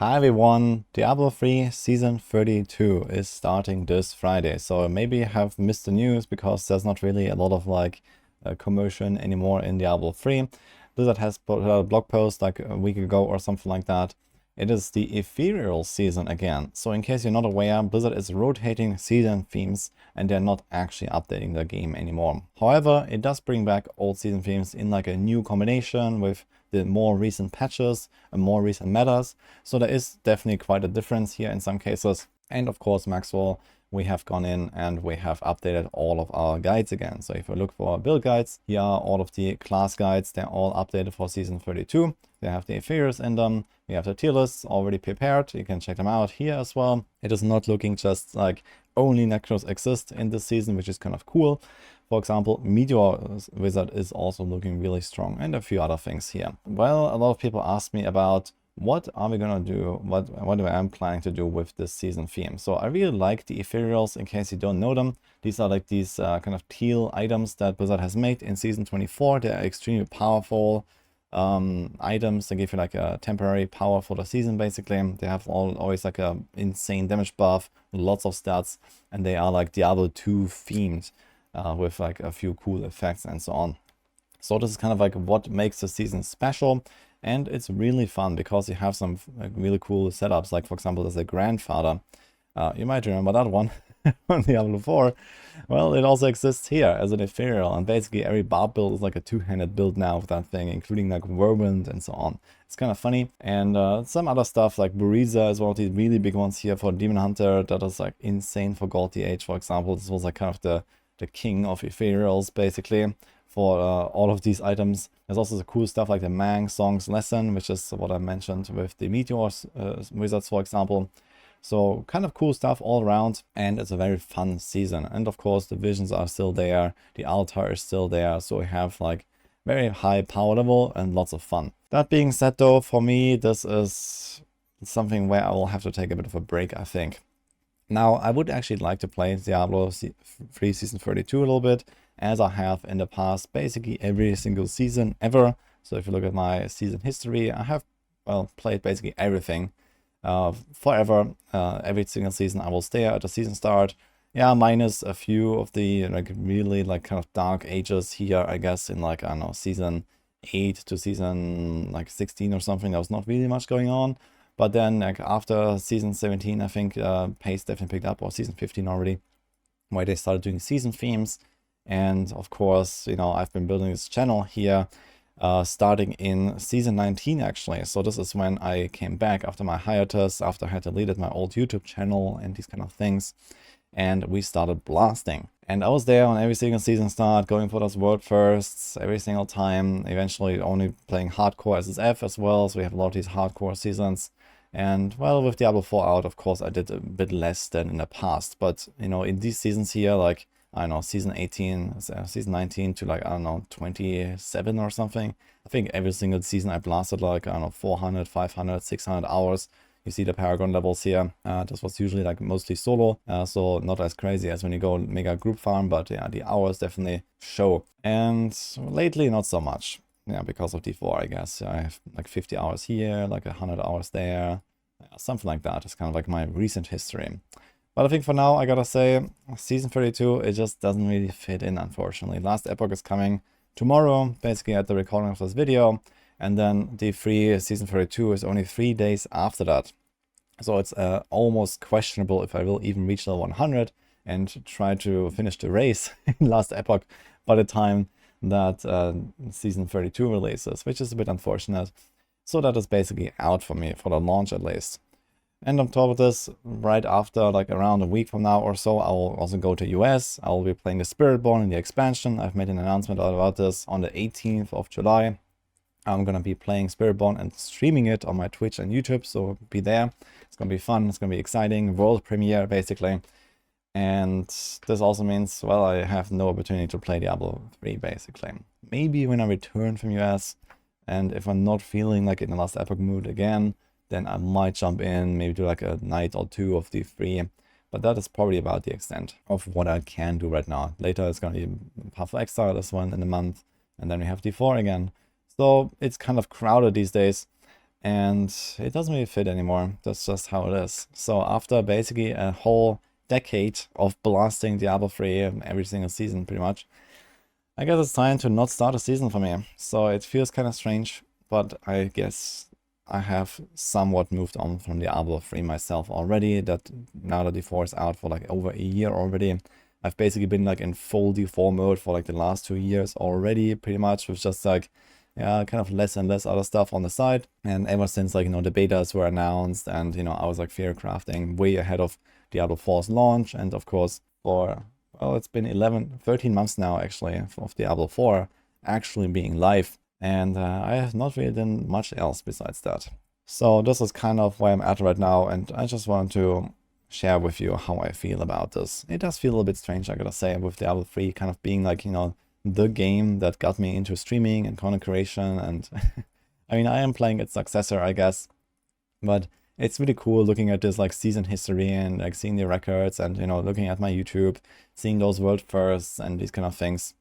Hi everyone, Diablo 3 Season 32 is starting this Friday, so maybe you have missed the news because there's not really a lot of commotion anymore in Diablo 3. Blizzard has put out a blog post like a week ago or something like that. It is the Ethereal season again, so in case you're not aware, Blizzard is rotating season themes and they're not actually updating the game anymore. However, it does bring back old season themes in like a new combination with the more recent patches and more recent metas. So there is definitely quite a difference here in some cases. And of course, Maxwell, we have gone in and we have updated all of our guides again. So if you look for build guides, here are all of the class guides. They're all updated for season 32. They have the Ethereals in them. We have the tier lists already prepared. You can check them out here as well. It is not looking just like only Necros exist in this season, which is kind of cool. For example, Meteor Wizard is also looking really strong, and a few other things here. Well, a lot of people ask me about what are we gonna do, what I am planning to do with this season theme. So I really like the Ethereals, in case you don't know them. These are like these kind of teal items that Blizzard has made in season 24. They're extremely powerful items. They give you like a temporary power for the season basically. They have always like a insane damage buff, lots of stats, and they are like Diablo 2 themed. With like a few cool effects and so on. So this is kind of like what makes the season special, and it's really fun because you have some like really cool setups. Like for example, there's a grandfather. You might remember that one on Diablo 4. Well, it also exists here as an ethereal, and basically every barb build is like a two-handed build now with that thing, including like whirlwind and so on. It's kind of funny. And some other stuff like Buriza is one of the really big ones here for Demon Hunter. That is like insane for Gold TH, for example. This was like kind of the king of ethereals basically for all of these items. There's also the cool stuff like the Mang Songs Lesson, which is what I mentioned with the Meteors Wizards, for example. So kind of cool stuff all around, and it's a very fun season. And of course the visions are still there, the altar is still there, so we have like very high power level and lots of fun. That being said though, for me this is something where I will have to take a bit of a break, I think. Now, I would actually like to play Diablo 3 Season 32 a little bit, as I have in the past, basically every single season ever. So if you look at my season history, I have, well, played basically everything forever. Every single season I will stay at the season start. Yeah, minus a few of the like really like kind of dark ages here, I guess, in like, I don't know, season 8 to season like 16 or something. There was not really much going on. But then like after season 17, I think pace definitely picked up, or season 15 already, where they started doing season themes. And of course, you know, I've been building this channel here starting in season 19 actually. So this is when I came back after my hiatus, after I had deleted my old YouTube channel and these kind of things. And we started blasting. And I was there on every single season start, going for those world firsts every single time, eventually only playing hardcore SSF as well. So we have a lot of these hardcore seasons. And well, with Diablo 4 out, of course, I did a bit less than in the past. But, you know, in these seasons here, like, I don't know, season 18, season 19 to like, I don't know, 27 or something. I think every single season I blasted like, I don't know, 400, 500, 600 hours. You see the Paragon levels here. This was usually like mostly solo, so not as crazy as when you go mega group farm, but yeah, the hours definitely show. And lately, not so much. Yeah, because of D4, I guess. I have like 50 hours here, like 100 hours there. Yeah, something like that. It's kind of like my recent history. But I think for now, I gotta say, season 32, it just doesn't really fit in, unfortunately. Last Epoch is coming tomorrow, basically at the recording of this video. And then the free season 32 is only 3 days after that. So it's almost questionable if I will even reach level 100 and try to finish the race in last Epoch by the time that season 32 releases, which is a bit unfortunate. So that is basically out for me, for the launch at least. And on top of this, right after, like around a week from now or so, I will also go to US. I will be playing the Spiritborn in the expansion. I've made an announcement about this on the 18th of July. I'm gonna be playing Spiritborn and streaming it on my Twitch and YouTube, so be there. It's gonna be fun, it's gonna be exciting, world premiere basically. And this also means, well, I have no opportunity to play Diablo 3 basically. Maybe when I return from US, and if I'm not feeling like in the last Epoch mood again, then I might jump in, maybe do like a night or two of D3. But that is probably about the extent of what I can do right now. Later it's gonna be Path of Exile, this one in a month, and then we have D4 again. So it's kind of crowded these days. and it doesn't really fit anymore. That's just how it is. So after basically a whole decade of blasting Diablo 3 every single season pretty much, I guess it's time to not start a season for me. So it feels kind of strange, but I guess I have somewhat moved on from Diablo 3 myself already. That now that D4 is out for like over a year already, I've basically been like in full D4 mode for like the last 2 years already, pretty much, with just like, yeah, kind of less and less other stuff on the side. And ever since, like, you know, the betas were announced and, you know, I was like fear crafting way ahead of Diablo 4's launch. And of course, for, well, it's been 13 months now actually of Diablo 4 actually being live. And I have not really done much else besides that. So this is kind of where I'm at right now. And I just want to share with you how I feel about this. It does feel a little bit strange, I gotta say, with Diablo 3 kind of being like, you know, the game that got me into streaming and content creation. And I mean, I am playing its successor, I guess, but it's really cool looking at this like season history and like seeing the records and, you know, looking at my YouTube, seeing those world firsts and these kind of things.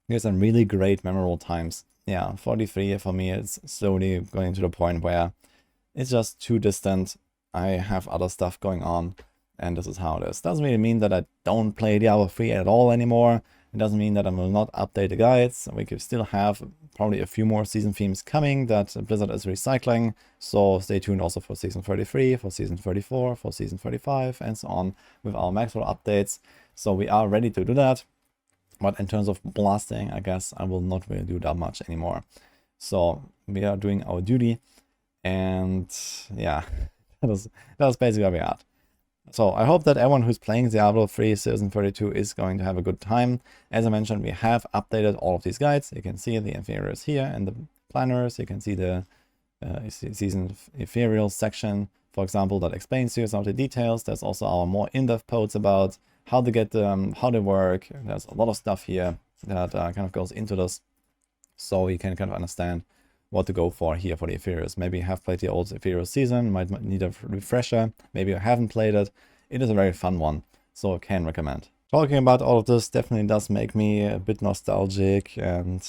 There's some really great memorable times. Yeah, 43 for me is slowly going to the point where it's just too distant. I have other stuff going on, and this is how it is. Doesn't really mean that I don't play Diablo 3 at all anymore. It doesn't mean that I will not update the guides. We could still have probably a few more season themes coming that Blizzard is recycling. So stay tuned also for season 33, for season 34, for season 35, and so on with our Maxwell updates. So we are ready to do that. But in terms of blasting, I guess I will not really do that much anymore. So we are doing our duty. And yeah, that was basically where we are at. So I hope that everyone who's playing Diablo 3 Season 32 is going to have a good time. As I mentioned, we have updated all of these guides. You can see the Enquiries here and the planners. You can see the Season Ethereals section, for example, that explains to you some of the details. There's also our more in-depth posts about how to get them, how they work. There's a lot of stuff here that kind of goes into this, so you can kind of understand what to go for here for the Ethereals. Maybe you have played the old Ethereals season, might need a refresher. Maybe you haven't played it. It is a very fun one, so I can recommend. Talking about all of this definitely does make me a bit nostalgic and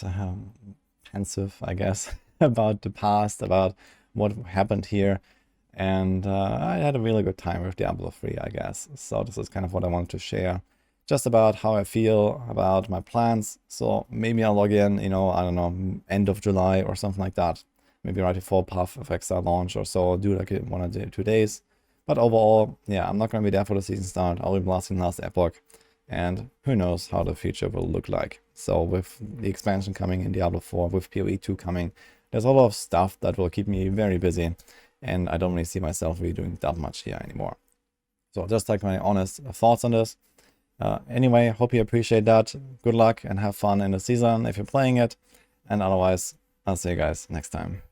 pensive, I guess, about the past, about what happened here. And I had a really good time with Diablo 3, I guess. So this is kind of what I wanted to share. Just about how I feel about my plans. So maybe I'll log in, you know, I don't know, end of July or something like that. Maybe right before Path of Exile launch or so. Do like 1 or 2 days. But overall, yeah, I'm not going to be there for the season start. I'll be blasting last Epoch. And who knows how the future will look like. So with the expansion coming in Diablo 4, with PoE 2 coming, there's a lot of stuff that will keep me very busy. And I don't really see myself really doing that much here anymore. So just like my honest thoughts on this. Anyway, hope you appreciate that. Good luck and have fun in the season if you're playing it. And otherwise, I'll see you guys next time.